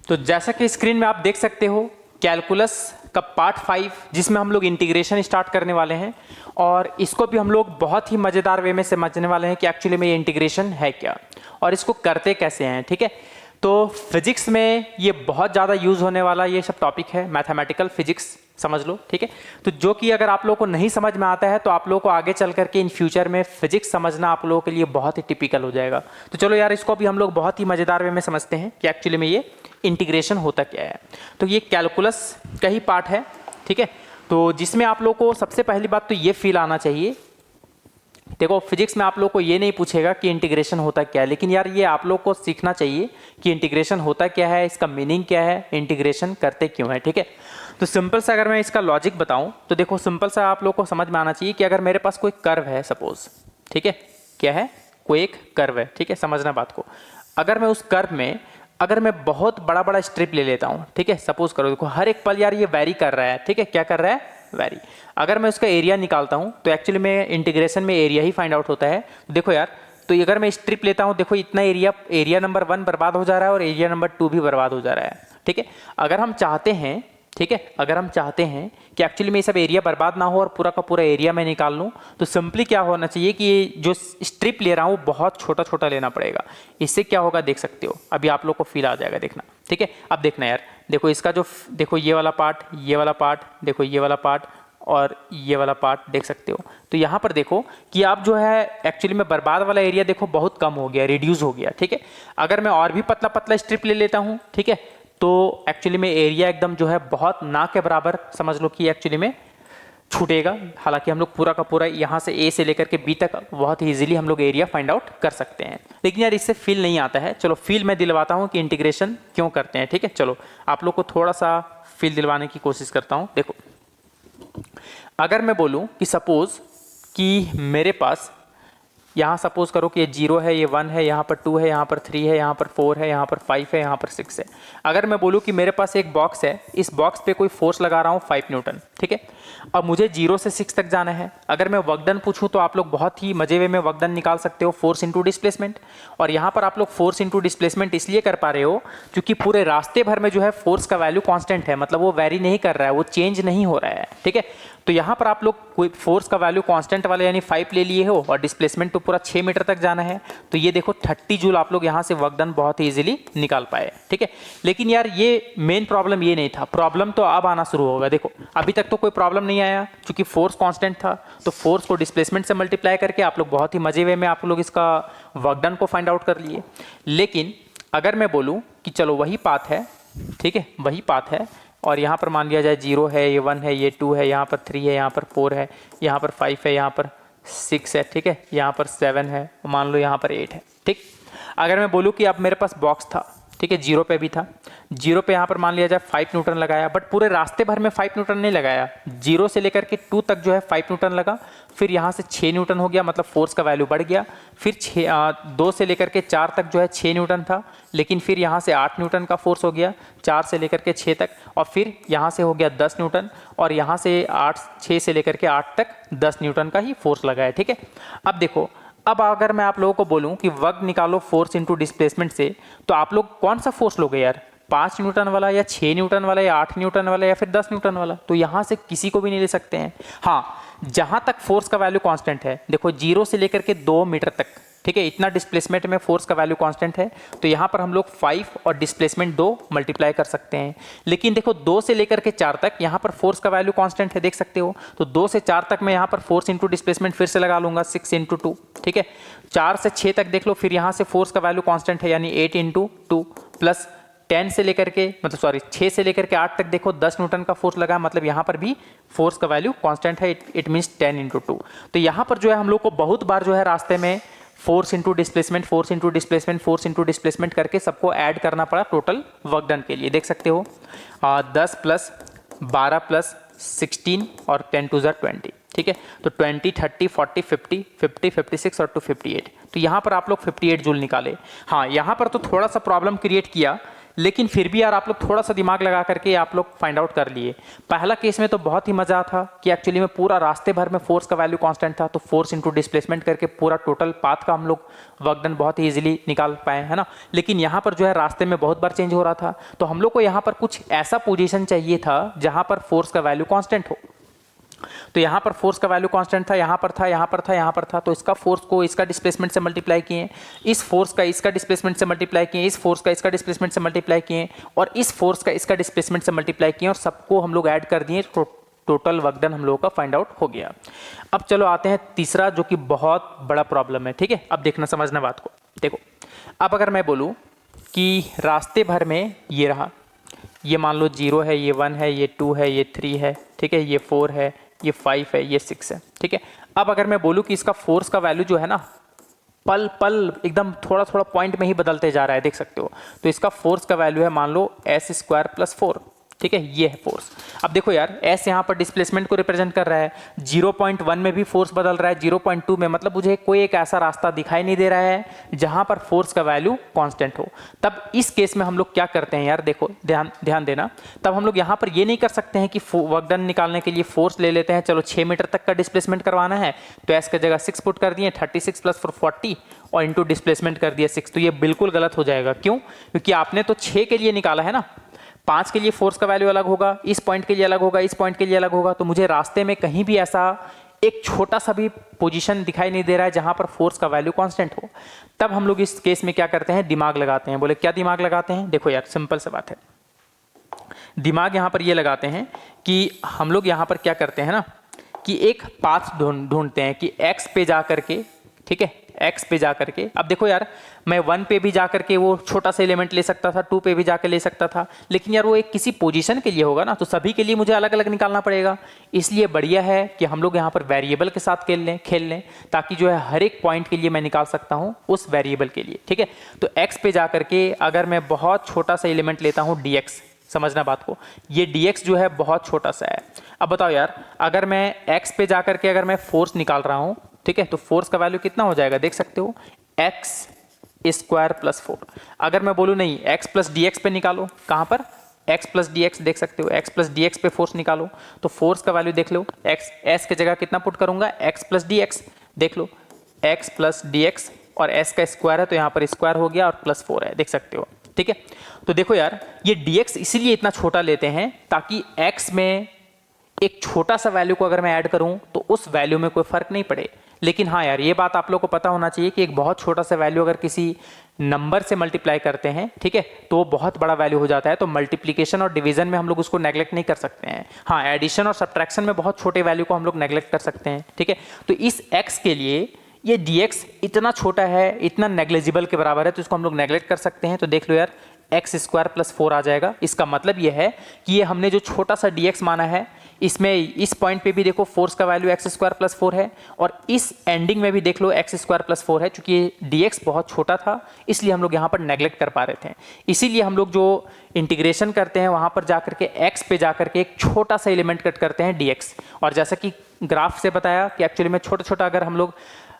तो जैसा कि स्क्रीन में आप देख सकते हो कैलकुलस का पार्ट 5 जिसमें हम लोग इंटीग्रेशन स्टार्ट करने वाले हैं और इसको भी हम लोग बहुत ही मज़ेदार वे में समझने वाले हैं कि एक्चुअली में ये इंटीग्रेशन है क्या और इसको करते कैसे हैं। ठीक है, तो फिजिक्स में ये बहुत ज़्यादा यूज़ होने वाला ये सब टॉपिक है, मैथमेटिकल फिजिक्स समझ लो। ठीक है, तो जो कि अगर आप लोगों को नहीं समझ में आता है तो आप लोगों को आगे चल करके इन फ्यूचर में फिजिक्स समझना आप लोगों के लिए बहुत ही टिपिकल हो जाएगा। तो चलो यार, इसको भी हम लोग बहुत ही मज़ेदार वे में समझते हैं कि एक्चुअली में ये इंटीग्रेशन होता क्या है। तो ये कैलकुलस का ही पार्ट है। ठीक है, तो जिसमें आप लोगों को सबसे पहली बात तो ये फील आना चाहिए, देखो फिजिक्स में आप लोग को ये नहीं पूछेगा कि इंटीग्रेशन होता क्या है, लेकिन यार ये आप लोग को सीखना चाहिए कि इंटीग्रेशन होता क्या है, इसका मीनिंग क्या है, इंटीग्रेशन करते क्यों है। ठीक है, तो सिंपल सा अगर मैं इसका लॉजिक बताऊं तो देखो सिंपल सा आप लोग को समझ में आना चाहिए कि अगर मेरे पास कोई कर्व है सपोज, ठीक है, क्या है, कोई एक कर्व है। ठीक है, समझना बात को। अगर मैं उस कर्व में अगर मैं बहुत बड़ा बड़ा स्ट्रिप ले लेता हूँ, ठीक है, सपोज करो देखो हर एक पल यार ये वैरी कर रहा है। ठीक है, क्या कर रहा है, वैरी। अगर मैं उसका एरिया निकालता हूँ तो एक्चुअली में इंटीग्रेशन में एरिया ही फाइंड आउट होता है। देखो यार, तो अगर मैं स्ट्रिप लेता हूँ, देखो इतना एरिया नंबर 1 बर्बाद हो जा रहा है और एरिया नंबर 2 भी बर्बाद हो जा रहा है। ठीक है, अगर हम चाहते हैं, ठीक है, अगर हम चाहते हैं कि एक्चुअली में ये सब एरिया बर्बाद ना हो और पूरा का पूरा एरिया मैं निकाल लूँ, तो सिंपली क्या होना चाहिए कि ये जो स्ट्रिप ले रहा हूँ बहुत छोटा छोटा लेना पड़ेगा। इससे क्या होगा देख सकते हो, अभी आप लोग को फील आ जाएगा, देखना। ठीक है, अब देखना यार, देखो इसका जो देखो ये वाला पार्ट, ये वाला पार्ट, देखो ये वाला पार्ट और ये वाला पार्ट देख सकते हो। तो यहाँ पर देखो कि आप जो है एक्चुअली में बर्बाद वाला एरिया देखो बहुत कम हो गया, रिड्यूस हो गया। ठीक है, अगर मैं और भी पतला पतला स्ट्रिप ले लेता हूँ, ठीक है, तो एक्चुअली में एरिया एकदम जो है बहुत ना के बराबर समझ लो कि एक्चुअली में छूटेगा। हालांकि हम लोग पूरा का पूरा यहाँ से ए से लेकर के बी तक बहुत ही इजीली हम लोग एरिया फाइंड आउट कर सकते हैं, लेकिन यार इससे फील नहीं आता है। चलो फील मैं दिलवाता हूँ कि इंटीग्रेशन क्यों करते हैं। ठीक है, चलो आप लोग को थोड़ा सा फील दिलवाने की कोशिश करता हूँ। देखो अगर मैं बोलूँ कि सपोज कि मेरे पास यहाँ सपोज करो कि ये 0 है, ये 1 है, यहाँ पर 2 है, यहाँ पर 3 है, यहाँ पर 4 है, यहाँ पर 5 है, यहाँ पर 6 है। अगर मैं बोलूँ कि मेरे पास एक बॉक्स है, इस बॉक्स पे कोई फोर्स लगा रहा हूँ 5 न्यूटन। ठीक है, अब मुझे 0 से 6 तक जाना है। अगर मैं वर्क डन पूछूँ तो आप लोग बहुत ही मजे वे में वर्क डन निकाल सकते हो, फोर्स इंटू डिस्प्लेसमेंट। और यहाँ पर आप लोग फोर्स इंटू डिस्प्लेसमेंट इसलिए कर पा रहे हो क्योंकि पूरे रास्ते भर में जो है फोर्स का वैल्यू कॉन्स्टेंट है, मतलब वो वैरी नहीं कर रहा है, वो चेंज नहीं हो रहा है। ठीक है, तो यहाँ पर आप लोग कोई फोर्स का वैल्यू कांस्टेंट वाले यानी 5 ले लिए हो और डिस्प्लेसमेंट तो पूरा 6 मीटर तक जाना है, तो ये देखो 30 जूल आप लोग यहाँ से वर्क डन बहुत ही इजीली निकाल पाए। ठीक है, लेकिन यार ये मेन प्रॉब्लम ये नहीं था, प्रॉब्लम तो अब आना शुरू होगा। देखो अभी तक तो कोई प्रॉब्लम नहीं आया क्योंकि फोर्स कांस्टेंट था, तो फोर्स को डिस्प्लेसमेंट से मल्टीप्लाई करके आप लोग बहुत ही मजे वे में आप लोग इसका वर्क डन को फाइंड आउट कर लिए। लेकिन अगर मैं बोलूँ कि चलो वही पाथ है, ठीक है, वही पाथ है और यहाँ पर मान लिया जाए 0 है, ये 1 है, ये 2 है, यहाँ पर 3 है, यहाँ पर 4 है, यहाँ पर 5 है, यहाँ पर 6 है, ठीक है, यहाँ पर 7 है, मान लो यहाँ पर 8 है। ठीक, अगर मैं बोलूँ कि अब मेरे पास बॉक्स था, ठीक है, 0 पे भी था, 0 पे यहाँ पर मान लिया जाए 5 न्यूटन लगाया, बट पूरे रास्ते भर में 5 न्यूटन नहीं लगाया, 0 से लेकर के 2 तक जो है 5 न्यूटन लगा, फिर यहाँ से 6 न्यूटन हो गया, मतलब फोर्स का वैल्यू बढ़ गया। फिर 2 से लेकर के 4 तक जो है 6 न्यूटन था, लेकिन फिर यहाँ से 8 न्यूटन का फोर्स हो गया 4 से लेकर के 6 तक, और फिर यहाँ से हो गया 10 न्यूटन, और यहाँ से 6 से लेकर के 8 तक 10 न्यूटन का ही फोर्स लगा है। ठीक है, अब देखो, अब अगर मैं आप लोगों को बोलूं कि वर्क निकालो फोर्स इनटू डिस्प्लेसमेंट से, तो आप लोग कौन सा फोर्स लोगे यार, 5 न्यूटन वाला या 6 न्यूटन वाला या 8 न्यूटन वाला या फिर 10 न्यूटन वाला? तो यहाँ से किसी को भी नहीं ले सकते हैं। हाँ, जहाँ तक फोर्स का वैल्यू कांस्टेंट है, देखो 0 से लेकर के 2 मीटर तक, ठीक है, इतना डिस्प्लेसमेंट में फोर्स का वैल्यू कांस्टेंट है, तो यहाँ पर हम लोग 5 और डिस्प्लेसमेंट 2 मल्टीप्लाई कर सकते हैं। लेकिन देखो 2 से लेकर के 4 तक यहाँ पर फोर्स का वैल्यू कांस्टेंट है, देख सकते हो, तो 2 से 4 तक मैं यहाँ पर फोर्स इंटू डिस्प्लेसमेंट फिर से लगा लूंगा 6 इंटू 2। ठीक है, 4 से 6 तक देख लो, फिर यहाँ से फोर्स का वैल्यू कांस्टेंट है यानी 8 इंटू 2 प्लस 10 से लेकर के मतलब सॉरी 6 से लेकर के 8 तक देखो 10 न्यूटन का फोर्स लगा, मतलब यहाँ पर भी फोर्स का वैल्यू कांस्टेंट है, इट मीन्स 10 इंटू 2। तो यहाँ पर जो है हम लोग को बहुत बार जो है रास्ते में force into displacement, force into displacement, force into displacement करके सबको ऐड करना पड़ा टोटल वर्क डन के लिए। देख सकते हो 10 प्लस 12 प्लस 16 और 10 टू 20। ठीक है, तो 20, 30, 40, 50, 50, 56 और 258। तो यहाँ पर आप लोग 58 जूल निकाले। हाँ, यहाँ पर तो थोड़ा सा प्रॉब्लम क्रिएट किया लेकिन फिर भी यार आप लोग थोड़ा सा दिमाग लगा करके आप लोग फाइंड आउट कर लिए। पहला केस में तो बहुत ही मजा था कि एक्चुअली में पूरा रास्ते भर में फोर्स का वैल्यू कांस्टेंट था, तो फोर्स इंटू डिस्प्लेसमेंट करके पूरा टोटल पाथ का हम लोग वर्क डन बहुत ही इजीली निकाल पाए, है ना। लेकिन यहाँ पर जो है रास्ते में बहुत बार चेंज हो रहा था, तो हम लोग को यहाँ पर कुछ ऐसा पोजीशन चाहिए था जहाँ पर फोर्स का वैल्यू कांस्टेंट हो। तो यहाँ पर फोर्स का वैल्यू कांस्टेंट था, यहाँ पर था, यहाँ पर था, यहाँ पर था, तो इसका फोर्स को इसका डिस्प्लेसमेंट से मल्टीप्लाई किए, इस फोर्स का इसका डिस्प्लेसमेंट से मल्टीप्लाई किए, इस फोर्स का इसका डिस्प्लेसमेंट से मल्टीप्लाई किए, और इस फोर्स का इसका डिस्प्लेसमेंट से मल्टीप्लाई किए, और सबको हम लोग ऐड कर दिए, टोटल वर्क डन हम लोगों का फाइंड आउट हो गया। अब चलो आते हैं तीसरा, जो कि बहुत बड़ा प्रॉब्लम है, ठीक है। अब देखना समझना बात को। देखो अब अगर मैं बोलूँ कि रास्ते भर में ये रहा, ये मान लो 0 है, ये 1 है, ये 2 है, ये 3 है, ठीक है, ये 4 है, ये 5 है, ये 6 है, ठीक है। अब अगर मैं बोलूँ कि इसका फोर्स का वैल्यू जो है ना पल पल एकदम थोड़ा थोड़ा पॉइंट में ही बदलते जा रहा है, देख सकते हो। तो इसका फोर्स का वैल्यू है मान लो s² + 4, ठीक है, ये है फोर्स। अब देखो यार s यहाँ पर डिस्प्लेसमेंट को रिप्रेजेंट कर रहा है, 0.1 में भी फोर्स बदल रहा है, 0.2 में, मतलब मुझे कोई एक ऐसा रास्ता दिखाई नहीं दे रहा है जहां पर फोर्स का वैल्यू कांस्टेंट हो। तब इस केस में हम लोग क्या करते हैं यार, देखो ध्यान देना। तब हम लोग यहाँ पर ये नहीं कर सकते हैं कि वर्क डन निकालने के लिए फोर्स ले लेते हैं, चलो 6 मीटर तक का डिस्प्लेसमेंट करवाना है तो s की जगह 6 पुट कर दिए, 36 + 4 40, और इंटू डिस्प्लेसमेंट कर दिया 6। तो ये बिल्कुल गलत हो जाएगा। क्यों? क्योंकि आपने तो 6 के लिए निकाला है ना, 5 के लिए फोर्स का वैल्यू अलग होगा, इस पॉइंट के लिए अलग होगा, इस पॉइंट के लिए अलग होगा। तो मुझे रास्ते में कहीं भी ऐसा एक छोटा सा भी पोजीशन दिखाई नहीं दे रहा है जहां पर फोर्स का वैल्यू कांस्टेंट हो। तब हम लोग इस केस में क्या करते हैं, दिमाग लगाते हैं। बोले क्या दिमाग लगाते हैं? देखो यार सिंपल सी बात है, दिमाग यहां पर ये लगाते हैं कि हम लोग यहां पर क्या करते हैं ना कि एक पाथ ढूंढते हैं कि x पे जा करके, ठीक है, x पे जा करके। अब देखो यार मैं 1 पे भी जा करके वो छोटा सा एलिमेंट ले सकता था, 2 पे भी जाकर ले सकता था, लेकिन यार वो एक किसी पोजीशन के लिए होगा ना, तो सभी के लिए मुझे अलग अलग निकालना पड़ेगा। इसलिए बढ़िया है कि हम लोग यहाँ पर वेरिएबल के साथ खेल लें ताकि जो है हर एक पॉइंट के लिए मैं निकाल सकता हूँ उस वेरिएबल के लिए, ठीक है। तो x पे जा करके अगर मैं बहुत छोटा सा एलिमेंट लेता हूँ dx, समझना बात को, ये dx जो है बहुत छोटा सा है। अब बताओ यार अगर मैं x पे जा करके अगर मैं फोर्स निकाल रहा हूँ, ठीक है, तो फोर्स का वैल्यू कितना हो जाएगा देख सकते हो, x² + 4। अगर मैं बोलूँ नहीं x + dx पे निकालो, कहाँ पर x + dx, देख सकते हो x + dx पे फोर्स निकालो, तो फोर्स का वैल्यू देख लो, s की जगह कितना पुट करूंगा, x + dx, देख लो x + dx, और s का स्क्वायर है तो यहाँ पर स्क्वायर हो गया और +4 है, देख सकते हो, ठीक है। तो देखो यार ये dx इसीलिए इतना छोटा लेते हैं ताकि x में एक छोटा सा वैल्यू को अगर मैं ऐड करूं तो उस वैल्यू में कोई फर्क नहीं पड़े। लेकिन हाँ यार ये बात आप लोग को पता होना चाहिए कि एक बहुत छोटा सा वैल्यू अगर किसी नंबर से मल्टीप्लाई करते हैं, ठीक है, तो वो बहुत बड़ा वैल्यू हो जाता है। तो मल्टीप्लिकेशन और डिवीजन में हम लोग उसको नेग्लेक्ट नहीं कर सकते हैं। हाँ एडिशन और सब्ट्रैक्शन में बहुत छोटे वैल्यू को हम लोग नेग्लेक्ट कर सकते हैं, ठीक है। तो इस x के लिए ये dx इतना छोटा है, इतना नेग्लिजिबल के बराबर है, तो इसको हम लोग नेग्लेक्ट कर सकते हैं। तो देख लो यार x² + 4 आ जाएगा। इसका मतलब ये है कि ये हमने जो छोटा सा dx माना है, इसमें इस पॉइंट पे भी देखो फोर्स का वैल्यू x² + 4 है, और इस एंडिंग में भी देख लो x² + 4 है। चूंकि dx बहुत छोटा था इसलिए हम लोग यहाँ पर नेग्लेक्ट कर पा रहे थे। इसीलिए हम लोग जो इंटीग्रेशन करते हैं वहाँ पर जाकर के x पे जाकर के एक छोटा सा एलिमेंट कट करते हैं dx। और जैसा कि ग्राफ से बताया कि एक्चुअली में छोटा छोटा अगर हम लोग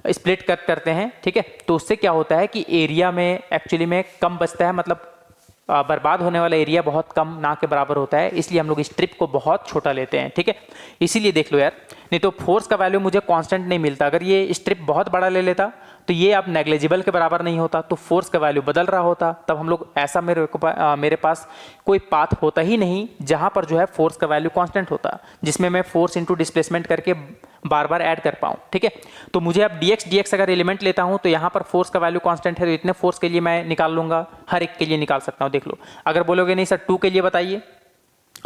स्प्लिट कट करते हैं, ठीक है, तो उससे क्या होता है कि एरिया में एक्चुअली में कम बचता है, मतलब बर्बाद होने वाला एरिया बहुत कम ना के बराबर होता है। इसलिए हम लोग इस ट्रिप को बहुत छोटा लेते हैं, ठीक है। इसीलिए देख लो यार, नहीं तो फोर्स का वैल्यू मुझे कांस्टेंट नहीं मिलता। अगर ये स्ट्रिप बहुत बड़ा ले लेता तो ये अब नेग्लिजिबल के बराबर नहीं होता, तो फोर्स का वैल्यू बदल रहा होता। तब हम लोग ऐसा मेरे पास कोई पाथ होता ही नहीं जहां पर जो है फोर्स का वैल्यू कांस्टेंट होता, जिसमें मैं फोर्स इंटू डिस्प्लेसमेंट करके बार बार ऐड कर पाऊँ, ठीक है। तो मुझे अब dx अगर एलिमेंट लेता हूं तो यहाँ पर फोर्स का वैल्यू कांस्टेंट है, तो इतने फोर्स के लिए मैं निकाल लूंगा, हर एक के लिए निकाल सकता हूँ। देख लो अगर बोलोगे नहीं सर 2 के लिए बताइए,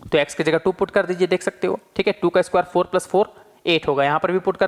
तो x की जगह 2 पुट कर दीजिए, देख सकते हो, ठीक है। 2 का स्क्वायर 4 + 4 8 होगा, यहाँ पर भी पुट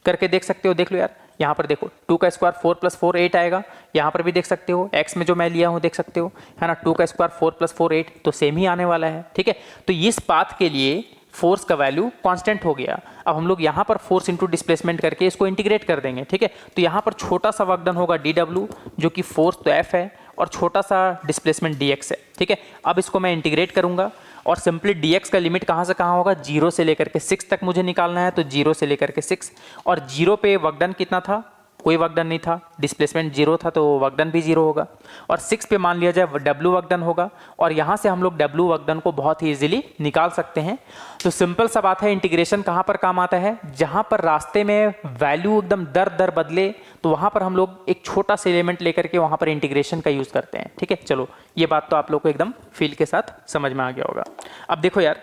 करके देख सकते हो। देख लो यार यहाँ पर देखो 2 का स्क्वायर 4 + 4 8 आएगा, यहाँ पर भी देख सकते हो x में जो मैं लिया हूँ देख सकते हो, है ना, 2 का स्क्वायर 4 + 4 8, तो सेम ही आने वाला है, ठीक है। तो इस पाथ के लिए फोर्स का वैल्यू कांस्टेंट हो गया। अब हम लोग यहाँ पर फोर्स इंटू डिस्प्लेसमेंट करके इसको इंटीग्रेट कर देंगे, ठीक है। तो यहाँ पर छोटा सा वर्क डन होगा dw, जो कि फोर्स तो f है और छोटा सा डिस्प्लेसमेंट dx है, ठीक है। अब इसको मैं इंटीग्रेट करूंगा और सिंपली dx का लिमिट कहाँ से कहाँ होगा, 0 से लेकर के 6 तक मुझे निकालना है। तो 0 से लेकर के 6, और 0 पे वर्क डन कितना था कोई वर्क डन नहीं था, डिस्प्लेसमेंट जीरो था तो वर्क डन भी जीरो होगा। और 6 पे मान लिया जाए डब्ल्यू वर्क डन होगा और यहाँ से हम लोग डब्ल्यू वर्क डन को बहुत ही ईजिली निकाल सकते हैं। तो सिंपल सा बात है, इंटीग्रेशन कहाँ पर काम आता है, जहाँ पर रास्ते में वैल्यू एकदम दर दर बदले तो वहाँ पर हम लोग एक छोटा सा एलिमेंट लेकर के वहाँ पर इंटीग्रेशन का यूज़ करते हैं। ठीक है, चलो ये बात तो आप लोग को एकदम फील के साथ समझ में आ गया होगा। अब देखो यार,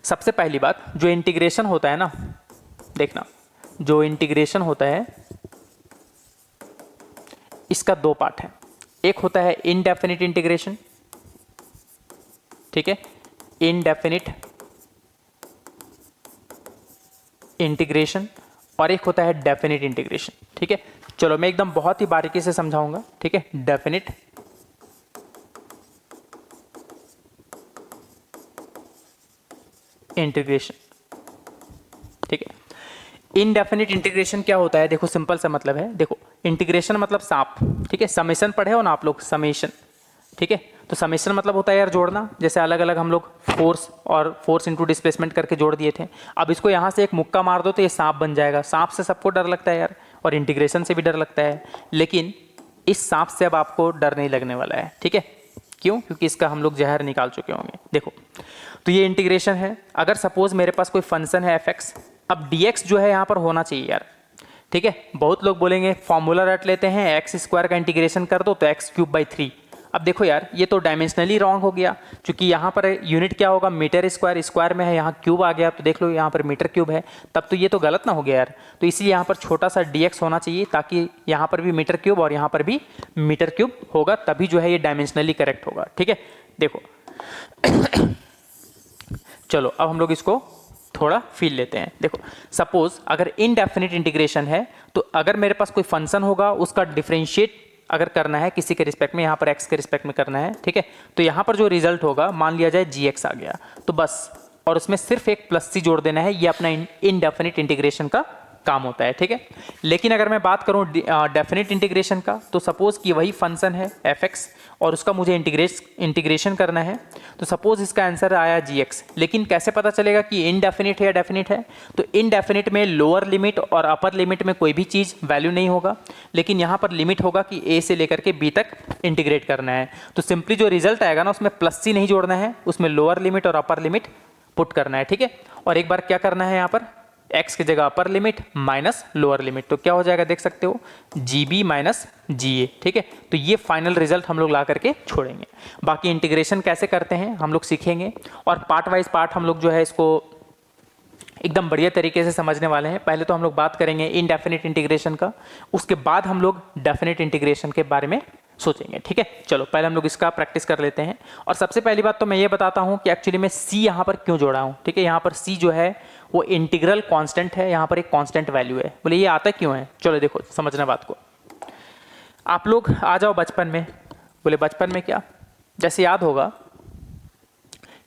सबसे पहली बात, जो इंटीग्रेशन होता है ना, देखना, जो इंटीग्रेशन होता है इसका दो पार्ट है। एक होता है इनडेफिनिट इंटीग्रेशन, ठीक है, इनडेफिनिट इंटीग्रेशन, और एक होता है डेफिनिट इंटीग्रेशन। ठीक है, चलो मैं एकदम बहुत ही बारीकी से समझाऊंगा। ठीक है, डेफिनिट इंटीग्रेशन। ठीक है, इनडेफिनिट इंटीग्रेशन क्या होता है, देखो सिंपल सा मतलब है, देखो इंटीग्रेशन मतलब सांप, ठीक है, समेशन पढ़े हो ना आप लोग, समेशन। ठीक है, तो समेशन मतलब होता है यार जोड़ना, जैसे अलग अलग हम लोग फोर्स और फोर्स इनटू डिस्प्लेसमेंट करके जोड़ दिए थे। अब इसको यहाँ से एक मुक्का मार दो तो ये सांप बन जाएगा। सांप से सबको डर लगता है यार, और इंटीग्रेशन से भी डर लगता है, लेकिन इस सांप से अब आपको डर नहीं लगने वाला है। ठीक है, क्यों? क्योंकि इसका हम लोग जहर निकाल चुके होंगे। देखो, तो ये इंटीग्रेशन है। अगर सपोज मेरे पास कोई फंक्शन है fx, अब dx जो है यहाँ पर होना चाहिए यार। ठीक है, बहुत लोग बोलेंगे फॉर्मूला रट लेते हैं, एक्स स्क्वायर का इंटीग्रेशन कर दो तो x³/3। अब देखो यार, ये तो डायमेंशनली रॉन्ग हो गया, क्योंकि यहाँ पर यूनिट क्या होगा, मीटर स्क्वायर, स्क्वायर में है, यहाँ क्यूब आ गया, तो देख लो यहाँ पर मीटर क्यूब है, तब तो ये तो गलत ना हो गया यार। तो इसलिए यहाँ पर छोटा सा dx होना चाहिए, ताकि यहाँ पर भी मीटर क्यूब और यहाँ पर भी मीटर क्यूब होगा, तभी जो है ये डायमेंशनली करेक्ट होगा। ठीक है, देखो चलो अब हम लोग इसको थोड़ा फील लेते हैं। देखो, सपोज अगर इनडेफिनिट इंटीग्रेशन है, तो अगर मेरे पास कोई फंक्शन होगा, उसका डिफरेंशिएट अगर करना है किसी के रिस्पेक्ट में, यहाँ पर x के रिस्पेक्ट में करना है, ठीक है, तो यहाँ पर जो रिजल्ट होगा, मान लिया जाए gx आ गया, तो बस, और उसमें सिर्फ एक प्लस सी जोड़ देना है, ये अपना इनडेफिनिट इंटीग्रेशन का काम होता है। ठीक है, लेकिन अगर मैं बात करूं डेफिनिट इंटीग्रेशन का, तो सपोज कि वही फंक्शन है fx और उसका मुझे इंटीग्रेशन करना है, तो सपोज इसका आंसर आया gx, लेकिन कैसे पता चलेगा कि इनडेफिनिट है या डेफिनिट है? तो इनडेफिनिट में लोअर लिमिट और अपर लिमिट में कोई भी चीज़ वैल्यू नहीं होगा, लेकिन यहाँ पर लिमिट होगा कि a से लेकर के b तक इंटीग्रेट करना है। तो सिंपली जो रिजल्ट आएगा ना, उसमें प्लस सी नहीं जोड़ना है, उसमें लोअर लिमिट और अपर लिमिट पुट करना है। ठीक है, और एक बार क्या करना है, यहाँ पर x की जगह upper limit minus lower limit, तो क्या हो जाएगा देख सकते हो, GB माइनस GA। ठीक है, तो ये फाइनल रिजल्ट हम लोग ला करके छोड़ेंगे। बाकी इंटीग्रेशन कैसे करते हैं हम लोग सीखेंगे, और पार्ट वाइज पार्ट हम लोग जो है इसको एकदम बढ़िया तरीके से समझने वाले हैं। पहले तो हम लोग बात करेंगे इनडेफिनिट इंटीग्रेशन का, उसके बाद हम लोग डेफिनिट इंटीग्रेशन के बारे में सोचेंगे। ठीक है, चलो पहले हम लोग इसका प्रैक्टिस कर लेते हैं। और सबसे पहली बात तो मैं ये बताता हूँ कि एक्चुअली मैं c यहाँ पर क्यों जोड़ा हूँ। ठीक है, यहाँ पर c जो है वो इंटीग्रल कांस्टेंट है, यहाँ पर एक कांस्टेंट वैल्यू है। बोले ये आता क्यों है, चलो देखो समझना बात को। आप लोग आ जाओ बचपन में। बोले बचपन में क्या, जैसे याद होगा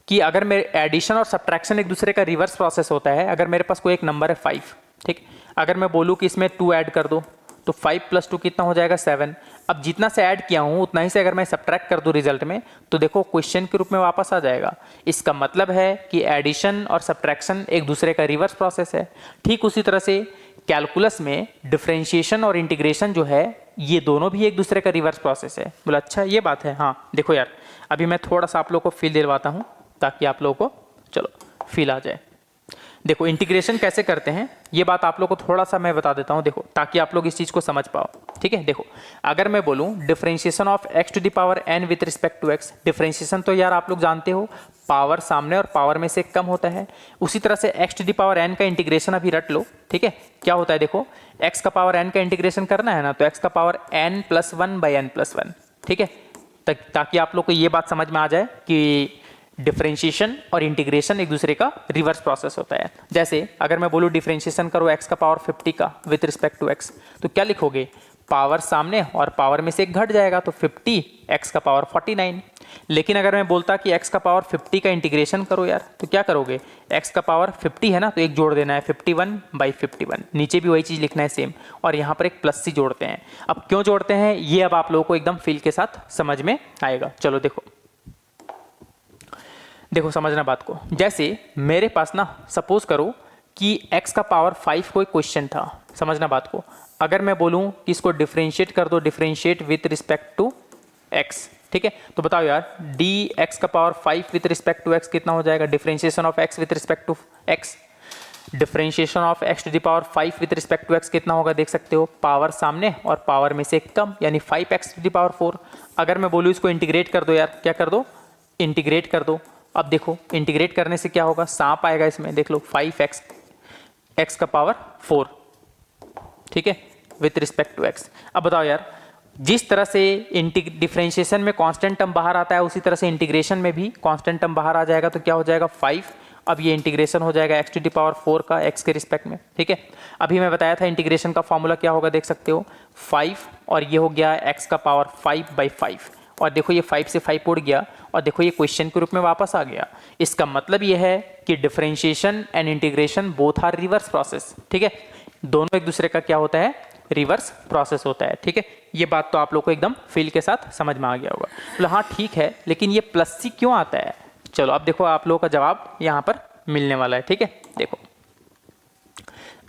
कि अगर मेरे एडिशन और सब्ट्रैक्शन एक दूसरे का रिवर्स प्रोसेस होता है। अगर मेरे पास कोई एक नंबर है 5, ठीक, अगर मैं बोलूँ कि इसमें 2 ऐड कर दो, तो 5 + 2 कितना हो जाएगा 7। अब जितना से ऐड किया हूँ उतना ही से अगर मैं सब्ट्रैक्ट कर दूँ रिजल्ट में, तो देखो क्वेश्चन के रूप में वापस आ जाएगा। इसका मतलब है कि एडिशन और सब्ट्रैक्शन एक दूसरे का रिवर्स प्रोसेस है। ठीक उसी तरह से कैलकुलस में डिफरेंशिएशन और इंटीग्रेशन जो है, ये दोनों भी एक दूसरे का रिवर्स प्रोसेस है। बोला अच्छा ये बात है। हाँ देखो यार, अभी मैं थोड़ा सा आप लोग को फील दिलवाता हूँ ताकि आप लोगों को चलो फील आ जाए। देखो इंटीग्रेशन कैसे करते हैं ये बात आप लोग को थोड़ा सा मैं बता देता हूँ, देखो ताकि आप लोग इस चीज़ को समझ पाओ। ठीक है, देखो अगर मैं बोलूँ differentiation of x⁴n with respect to x, differentiation तो यार आप लोग जानते हो पावर सामने और पावर में से कम होता है। उसी तरह से x⁴n का इंटीग्रेशन अभी रट लो। ठीक है, क्या होता है देखो, x⁴n का इंटीग्रेशन करना है ना, तो x⁴n+1/n+1। ठीक है, ताकि आप लोग को ये बात समझ में आ जाए कि डिफरेंशिएशन और इंटीग्रेशन एक दूसरे का रिवर्स प्रोसेस होता है। जैसे अगर मैं बोलूँ डिफरेंशिएशन करो x⁴50 का विथ रिस्पेक्ट टू x, तो क्या लिखोगे, पावर सामने और पावर में से एक घट जाएगा, तो 50 x⁴49। लेकिन अगर मैं बोलता कि x⁴50 का इंटीग्रेशन करो यार, तो क्या करोगे, x⁴50 है ना, तो एक जोड़ देना है 51/51, नीचे भी वही चीज़ लिखना है सेम, और यहाँ पर एक प्लस सी जोड़ते हैं। अब क्यों जोड़ते हैं ये अब आप लोगों को एकदम फील के साथ समझ में आएगा। चलो देखो समझना बात को। जैसे मेरे पास ना सपोज करो कि x का पावर 5 कोई क्वेश्चन था, समझना बात को। अगर मैं बोलूं कि इसको डिफरेंशिएट कर दो, differentiate with respect to x, ठीक है, तो बताओ यार dx का power 5 with respect to x कितना हो जाएगा? Differentiation of x with respect to x, differentiation of x to the power 5 with respect to x कितना होगा? देख सकते हो, पावर सामने और पावर में से कम, यानी 5x टू द पावर 4। अगर मैं बोलूँ इसको इंटीग्रेट कर दो यार, क्या कर दो? इंटीग्रेट कर दो। अब देखो इंटीग्रेट करने से क्या होगा? सांप आएगा इसमें, देख लो 5x x का पावर 4, ठीक है, विथ रिस्पेक्ट टू x। अब बताओ यार, जिस तरह से डिफरेंशिएशन में कांस्टेंट टर्म बाहर आता है, उसी तरह से इंटीग्रेशन में भी कांस्टेंट टर्म बाहर आ जाएगा, तो क्या हो जाएगा? 5। अब ये इंटीग्रेशन हो जाएगा x टू द पावर 4 का x के रिस्पेक्ट में, ठीक है। अभी मैं बताया था इंटीग्रेशन का फॉर्मूला क्या होगा, देख सकते हो 5, और ये हो गया x का पावर 5/5, और देखो ये 5 से 5 उड़ गया, और देखो ये क्वेश्चन के रूप में वापस आ गया। इसका मतलब ये है कि differentiation and integration both are reverse process, ठीक है, दोनों एक दूसरे का क्या होता है? रिवर्स प्रोसेस होता है, ठीक है। ये बात तो आप लोग को एकदम फील के साथ समझ में आ गया होगा। बोले हाँ ठीक है, लेकिन ये प्लस सी क्यों आता है? चलो अब देखो आप लोगों का जवाब यहाँ पर मिलने वाला है, ठीक है। देखो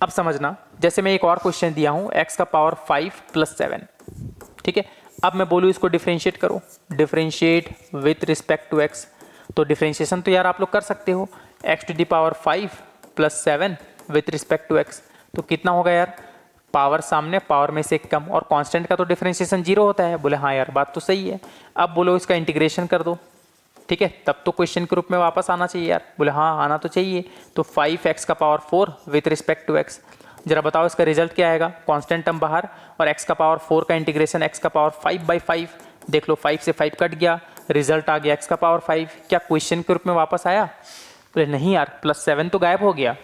अब समझना, जैसे मैं एक और क्वेश्चन दिया हूँ, x का पावर 5 + 7, ठीक है। अब मैं बोलूँ इसको डिफरेंशिएट करो, differentiate with respect to x, तो डिफरेंशिएशन तो यार आप लोग कर सकते हो, x to the power 5 + 7 with respect to x, तो कितना होगा यार? पावर सामने, पावर में से कम, और कांस्टेंट का तो डिफरेंशिएशन 0 होता है। बोले हाँ यार बात तो सही है। अब बोलो इसका इंटीग्रेशन कर दो, ठीक है, तब तो क्वेश्चन के रूप में वापस आना चाहिए यार। बोले हाँ आना तो चाहिए, तो 5x का power 4 with respect to x, जरा बताओ इसका रिजल्ट क्या आएगा? कांस्टेंट टर्म बाहर, और x का पावर 4 का इंटीग्रेशन x का पावर 5/5, देख लो 5 से 5 कट गया, रिजल्ट आ गया x का पावर 5। क्या क्वेश्चन के रूप में वापस आया? बोले नहीं यार, +7 तो गायब हो गया।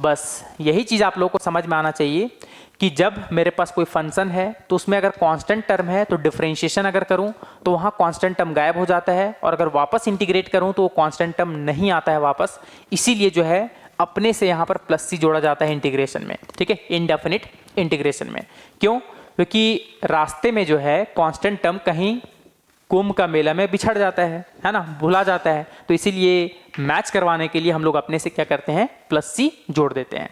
बस यही चीज़ आप लोगों को समझ में आना चाहिए कि जब मेरे पास कोई फंक्शन है तो उसमें अगर कांस्टेंट टर्म है तो डिफरेंशिएशन अगर करूं तो वहां कांस्टेंट टर्म गायब हो जाता है, और अगर वापस इंटीग्रेट करूं तो वो कांस्टेंट टर्म नहीं आता है वापस। इसीलिए जो है अपने से यहाँ पर +c जोड़ा जाता है इंटीग्रेशन में, ठीक है, इनडेफिनिट इंटीग्रेशन में। क्यों? क्योंकि रास्ते में जो है कांस्टेंट टर्म कहीं कुंभ का मेला में बिछड़ जाता है ना, भुला जाता है, तो इसीलिए मैच करवाने के लिए हम लोग अपने से क्या करते हैं? +c जोड़ देते हैं।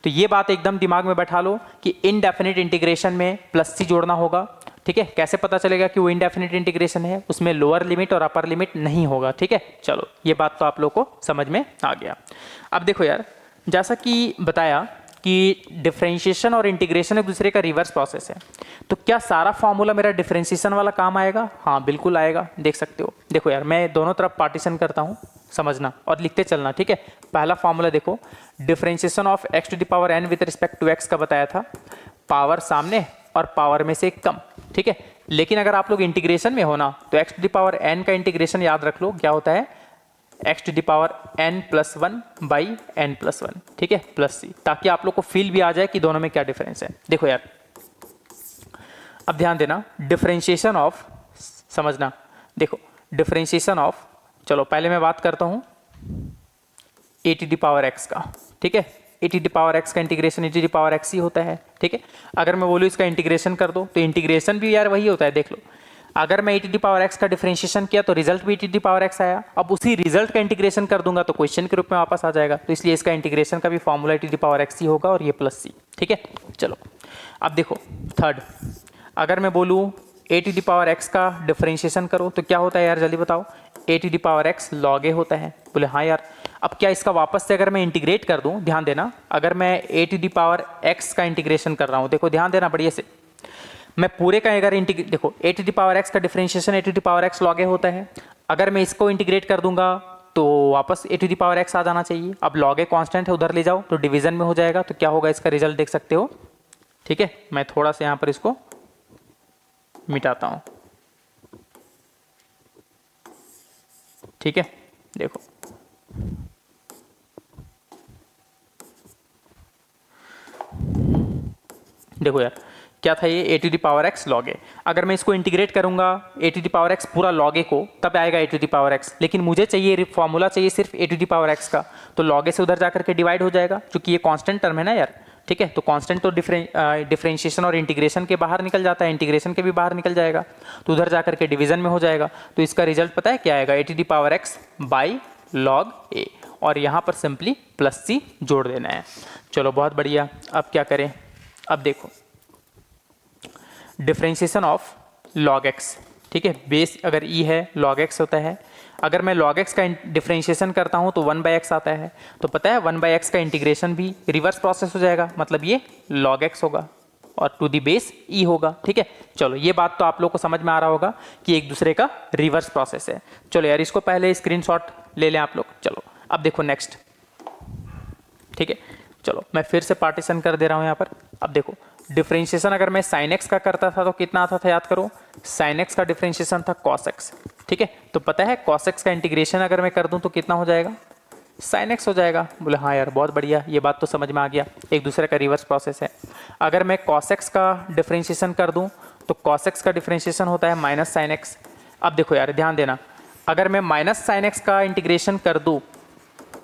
तो ये बात एकदम दिमाग में बैठा लो कि इनडेफिनिट इंटीग्रेशन में +c जोड़ना होगा, ठीक है। कैसे पता चलेगा कि वो इनडेफिनिट इंटीग्रेशन है? उसमें लोअर लिमिट और अपर लिमिट नहीं होगा, ठीक है। चलो ये बात तो आप लोग को समझ में आ गया। अब देखो यार, जैसा कि बताया कि डिफरेंशिएशन और इंटीग्रेशन एक दूसरे का रिवर्स प्रोसेस है, तो क्या सारा फॉर्मूला मेरा डिफरेंशिएशन वाला काम आएगा? हाँ बिल्कुल आएगा, देख सकते हो। देखो यार मैं दोनों तरफ पार्टीशन करता हूँ, समझना और लिखते चलना, ठीक है। पहला फॉर्मूला देखो, differentiation of x to the power n with respect to x का बताया था, पावर सामने और पावर में से कम, ठीक है। लेकिन अगर आप लोग इंटीग्रेशन में हो ना, तो x to the power n का इंटीग्रेशन याद रख लो, क्या होता है? x to the power n+1/n+1, ठीक है, +c, ताकि आप लोग को फील भी आ जाए कि दोनों में क्या डिफरेंस है। देखो यार अब ध्यान देना, डिफरेंशिएशन ऑफ, समझना, देखो डिफरेंशिएशन ऑफ, चलो पहले मैं बात करता हूं a to the power x का, ठीक है। a to the power x का integration a to the power x ही होता है, ठीक है। अगर मैं बोलूँ इसका इंटीग्रेशन कर दो, तो इंटीग्रेशन भी यार वही होता है, देख लो। अगर मैं a to the power x का डिफरेंशिएशन किया तो रिजल्ट भी a to the power x आया। अब उसी रिजल्ट का इंटीग्रेशन कर दूंगा तो क्वेश्चन के रूप में वापस आ जाएगा, तो इसलिए इसका इंटीग्रेशन का भी formula a to the power x ही होगा, और ये +c, ठीक है। चलो अब देखो थर्ड, अगर मैं बोलूँ a to the power x का डिफरेंशिएशन करो तो क्या होता है यार, जल्दी बताओ? a to the power x log a होता है। बोले हाँ यार, अब क्या इसका वापस से अगर मैं इंटीग्रेट कर दूं, ध्यान देना, अगर मैं a to the power x का इंटीग्रेशन कर रहा हूं, देखो ध्यान देना बढ़िया से, मैं पूरे का अगर इंटीग्रेट, देखो a to the power x का differentiation a to the power x log a होता है। अगर मैं इसको इंटीग्रेट कर दूंगा तो वापस a to the power x आ जाना चाहिए। अब log a कांस्टेंट है, उधर ले जाओ तो डिवीजन में हो जाएगा, तो क्या होगा इसका रिजल्ट देख सकते हो, ठीक है। मैं थोड़ा सा यहाँ पर इसको मिटाता हूँ, ठीक है। देखो देखो यार क्या था ये, a to the power x log a। अगर मैं इसको इंटीग्रेट करूंगा a to the power x पूरा log a को, तब आएगा a to the power x, लेकिन मुझे चाहिए फॉर्मूला चाहिए सिर्फ a to the power x का, तो log a से उधर जाकर के डिवाइड हो जाएगा, क्योंकि ये कांस्टेंट टर्म है ना यार, ठीक है। तो कांस्टेंट तो डिफरेंशिएशन और इंटीग्रेशन के बाहर निकल जाता है, इंटीग्रेशन के भी बाहर निकल जाएगा, तो उधर जाकर के डिवीजन में हो जाएगा। तो इसका रिजल्ट पता है क्या आएगा? a to the power x log a, और यहाँ पर सिंपली प्लस सी जोड़ देना है। चलो बहुत बढ़िया। अब क्या करें, अब देखो डिफरेंशिएशन ऑफ log x, ठीक है, बेस अगर e है log x होता है, अगर मैं log x का डिफरेंशिएशन करता हूँ तो 1/x आता है, तो पता है 1/x का इंटीग्रेशन भी रिवर्स प्रोसेस हो जाएगा, मतलब ये log x होगा और टू दी बेस e होगा, ठीक है। चलो ये बात तो आप लोग को समझ में आ रहा होगा कि एक दूसरे का रिवर्स प्रोसेस है। चलो यार इसको पहले स्क्रीनशॉट ले लें आप लोग। चलो अब देखो नेक्स्ट, ठीक है। चलो मैं फिर से पार्टीशन कर दे रहा हूँ यहाँ पर। अब देखो डिफरेंशिएशन अगर मैं sin x का करता था तो कितना आता था, याद करो, sin x का डिफरेंशिएशन था cos x, ठीक है। तो पता है cos x का इंटीग्रेशन अगर मैं कर दूं तो कितना हो जाएगा, sin x हो जाएगा। बोले हाँ यार बहुत बढ़िया, ये बात तो समझ में आ गया, एक दूसरे का रिवर्स प्रोसेस है। अगर मैं cos x का डिफरेंशिएशन कर दूं तो cos x का डिफरेंशिएशन होता है माइनस sin x। अब देखो यार ध्यान देना, अगर मैं माइनस sin x का इंटीग्रेशन कर दूं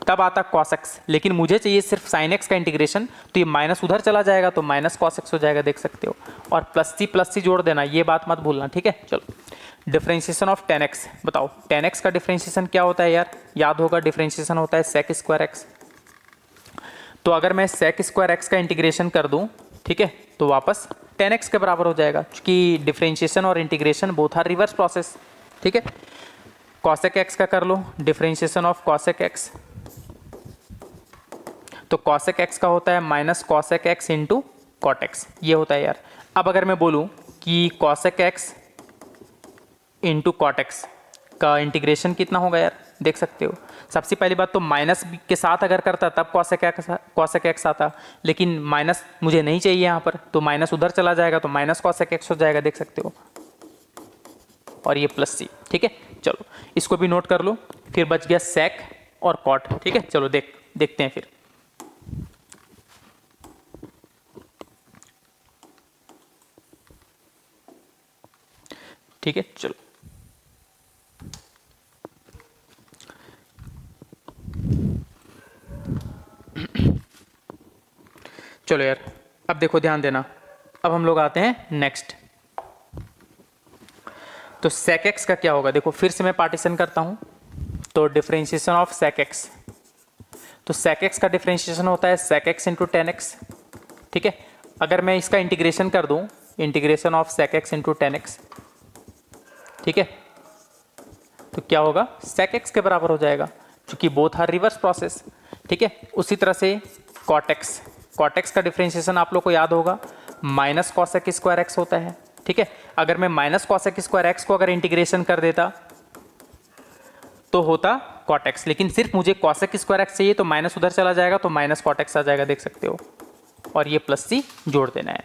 तब आता cos x, लेकिन मुझे चाहिए सिर्फ sin x का इंटीग्रेशन, तो ये माइनस उधर चला जाएगा तो माइनस cos x हो जाएगा, देख सकते हो। और प्लस सी जोड़ देना, ये बात मत भूलना, ठीक है। चलो डिफरेंशिएशन ऑफ tan x, बताओ tan x का डिफरेंशिएशन क्या होता है यार, याद होगा डिफरेंशिएशन होता है sec स्क्वायर x। तो अगर मैं sec स्क्वायर x का इंटीग्रेशन कर दूं, ठीक है, तो वापस tan x के बराबर हो जाएगा, क्योंकि डिफरेंशिएशन और integration both are reverse process, ठीक है। cosec x का कर लो डिफरेंशिएशन ऑफ cosec x, तो cosec x का होता है minus cosec x into cot x, ये होता है यार। अब अगर मैं बोलूं कि cosec x into cot x का इंटीग्रेशन कितना होगा यार, देख सकते हो। सबसे पहली बात तो माइनस के साथ अगर करता तब cosec x आता, लेकिन माइनस मुझे नहीं चाहिए यहाँ पर, तो माइनस उधर चला जाएगा तो माइनस cosec x हो जाएगा, देख सकते हो। और ये प्लस सी, ठीक है। चलो इसको भी नोट कर लो, फिर बच गया sec और cot, ठीक है। चलो देखते हैं फिर। ठीक है चलो चलो यार अब देखो ध्यान देना, अब हम लोग आते हैं नेक्स्ट। तो sec x का क्या होगा, देखो फिर से मैं पार्टीशन करता हूं, तो डिफरेंशिएशन ऑफ sec x, तो sec x का डिफरेंशिएशन होता है sec x into ten x, ठीक है। अगर मैं इसका इंटीग्रेशन कर दूं, integration of sec x into ten x, ठीक है, तो क्या होगा sec x के बराबर हो जाएगा, क्योंकि बोथ आर रिवर्स प्रोसेस, ठीक है। उसी तरह से cot x का डिफरेंशिएशन आप लोग को याद होगा माइनस cosec स्क्वायर x होता है, ठीक है। अगर मैं माइनस cosec स्क्वायर x को अगर इंटीग्रेशन कर देता तो होता cot x, लेकिन सिर्फ मुझे cosec स्क्वायर x चाहिए, तो माइनस उधर चला जाएगा तो माइनस cot x आ जाएगा, देख सकते हो। और ये प्लस सी जोड़ देना है।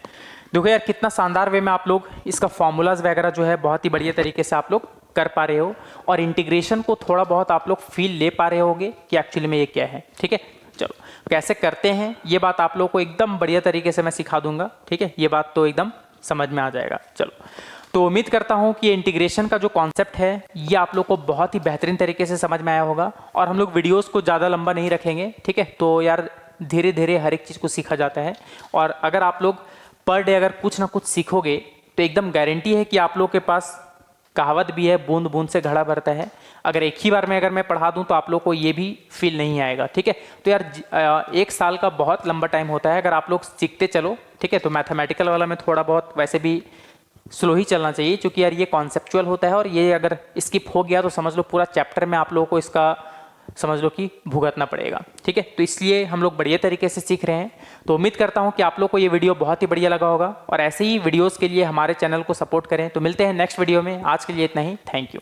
देखो यार कितना शानदार वे में आप लोग इसका फॉर्मूलाज वगैरह जो है बहुत ही बढ़िया तरीके से आप लोग कर पा रहे हो, और इंटीग्रेशन को थोड़ा बहुत आप लोग फील ले पा रहे होगे कि एक्चुअली में ये क्या है, ठीक है। चलो कैसे करते हैं ये बात आप लोग को एकदम बढ़िया तरीके से मैं सिखा दूंगा, ठीक है, ये बात तो एकदम समझ में आ जाएगा। चलो तो उम्मीद करता हूं कि इंटीग्रेशन का जो कॉन्सेप्ट है ये आप लोग को बहुत ही बेहतरीन तरीके से समझ में आया होगा, और हम लोग वीडियोस को ज़्यादा लंबा नहीं रखेंगे, ठीक है। तो यार धीरे धीरे हर एक चीज़ को सीखा जाता है, और अगर आप लोग पर डे अगर कुछ ना कुछ सीखोगे तो एकदम गारंटी है कि आप लोग के पास कहावत भी है, बूंद बूंद से घड़ा भरता है। अगर एक ही बार में अगर मैं पढ़ा दूं तो आप लोग को ये भी फील नहीं आएगा, ठीक है। तो यार एक साल का बहुत लंबा टाइम होता है, अगर आप लोग सीखते चलो, ठीक है। तो मैथमेटिकल वाला में थोड़ा बहुत वैसे भी स्लो ही चलना चाहिए, क्योंकि यार ये कॉन्सेप्चुअल होता है, और ये अगर स्किप हो गया तो समझ लो पूरा चैप्टर में आप लोगों को इसका समझ लो कि भुगतना पड़ेगा, ठीक है। तो इसलिए हम लोग बढ़िया तरीके से सीख रहे हैं। तो उम्मीद करता हूं कि आप लोग को ये वीडियो बहुत ही बढ़िया लगा होगा, और ऐसे ही वीडियोस के लिए हमारे चैनल को सपोर्ट करें। तो मिलते हैं नेक्स्ट वीडियो में, आज के लिए इतना ही, थैंक यू।